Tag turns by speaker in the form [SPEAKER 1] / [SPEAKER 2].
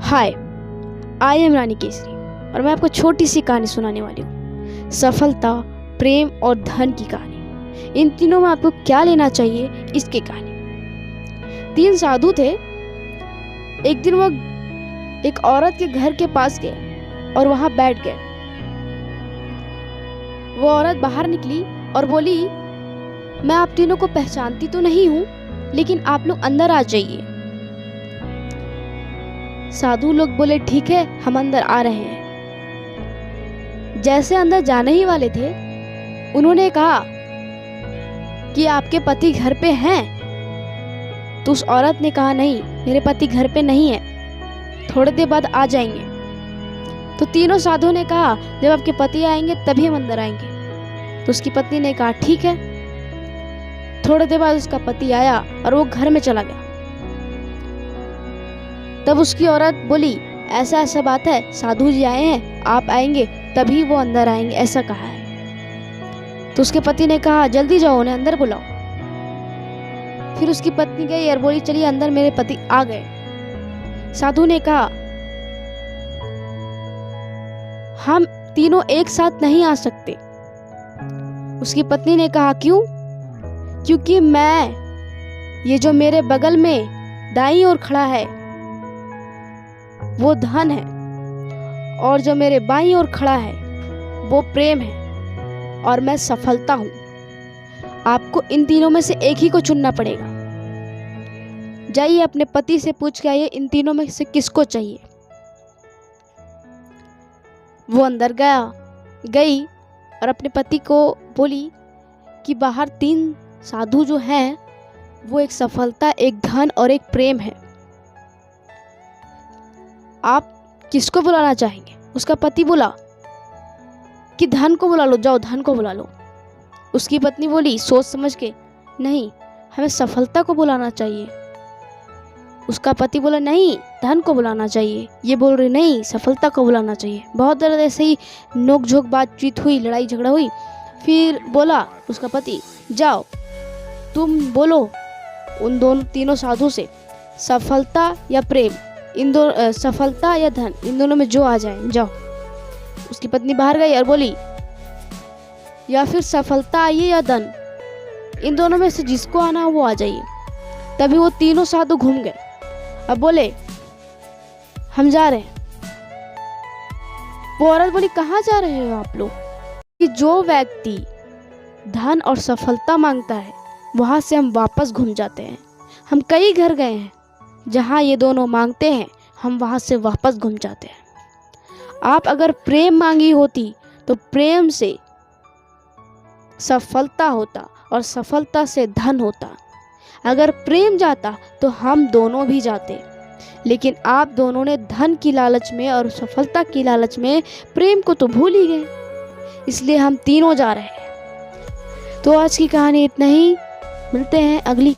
[SPEAKER 1] Hi, I am रानी केसरी और मैं आपको छोटी सी कहानी सुनाने वाली हूँ। सफलता, प्रेम और धन की कहानी। इन तीनों में आपको क्या लेना चाहिए, इसकी कहानी। 3 साधु थे। एक दिन वह एक औरत के घर के पास गए और वहां बैठ गए। वो औरत बाहर निकली और बोली, मैं आप तीनों को पहचानती तो नहीं हूँ, लेकिन आप लोग अंदर आ जाइए। साधु लोग बोले, ठीक है, हम अंदर आ रहे हैं। जैसे अंदर जाने ही वाले थे, उन्होंने कहा कि आपके पति घर पे हैं? तो उस औरत ने कहा, नहीं, मेरे पति घर पे नहीं है, थोड़ी देर बाद आ जाएंगे। तो तीनों साधुओं ने कहा, जब आपके पति आएंगे तभी हम अंदर आएंगे। तो उसकी पत्नी ने कहा, ठीक है। थोड़ी देर बाद उसका पति आया और वो घर में चला गया। तब उसकी औरत बोली, ऐसा ऐसा बात है, साधु जी आए हैं, आप आएंगे तभी वो अंदर आएंगे, ऐसा कहा है। तो उसके पति ने कहा, जल्दी जाओ, उन्हें अंदर बुलाओ। फिर उसकी पत्नी गई और बोली, चलिए अंदर, मेरे पति आ गए। साधु ने कहा, हम तीनों एक साथ नहीं आ सकते। उसकी पत्नी ने कहा, क्यों? क्योंकि ये जो मेरे बगल में दाईं ओर खड़ा है वो धन है, और जो मेरे बाईं ओर खड़ा है वो प्रेम है, और मैं सफलता हूं। आपको इन तीनों में से एक ही को चुनना पड़ेगा। जाइए अपने पति से पूछ के आइए, इन तीनों में से किसको चाहिए। वो अंदर गई और अपने पति को बोली कि बाहर 3 साधु जो हैं वो एक सफलता, एक धन और एक प्रेम है। आप किसको बुलाना चाहेंगे? उसका पति बोला कि धन को बुला लो, जाओ धन को बुला लो। उसकी पत्नी बोली सोच समझ के, नहीं, हमें सफलता को बुलाना चाहिए। उसका पति बोला, नहीं, धन को बुलाना चाहिए। ये बोल रही, नहीं, सफलता को बुलाना चाहिए। बहुत देर ऐसे ही नोक झोंक बातचीत हुई, लड़ाई झगड़ा हुई। फिर बोला उसका पति, जाओ तुम बोलो उन तीनों साधु से, सफलता या प्रेम, सफलता या धन, इन दोनों में जो आ जाए, जाओ। उसकी पत्नी बाहर गई और बोली, या फिर सफलता आइए या धन, इन दोनों में से जिसको आना वो आ जाइए। तभी वो तीनों साधु घूम गए। अब बोले, हम जा रहे हैं। वो औरत बोली, कहाँ जा रहे हो आप लोग? कि जो व्यक्ति धन और सफलता मांगता है, वहां से हम वापस घूम जाते हैं। हम कई घर गए हैं जहाँ ये दोनों मांगते हैं, हम वहाँ से वापस घूम जाते हैं। आप अगर प्रेम मांगी होती तो प्रेम से सफलता होता और सफलता से धन होता। अगर प्रेम जाता तो हम दोनों भी जाते, लेकिन आप दोनों ने धन की लालच में और सफलता की लालच में प्रेम को तो भूल ही गए। इसलिए हम तीनों जा रहे हैं। तो आज की कहानी इतना ही। मिलते हैं अगली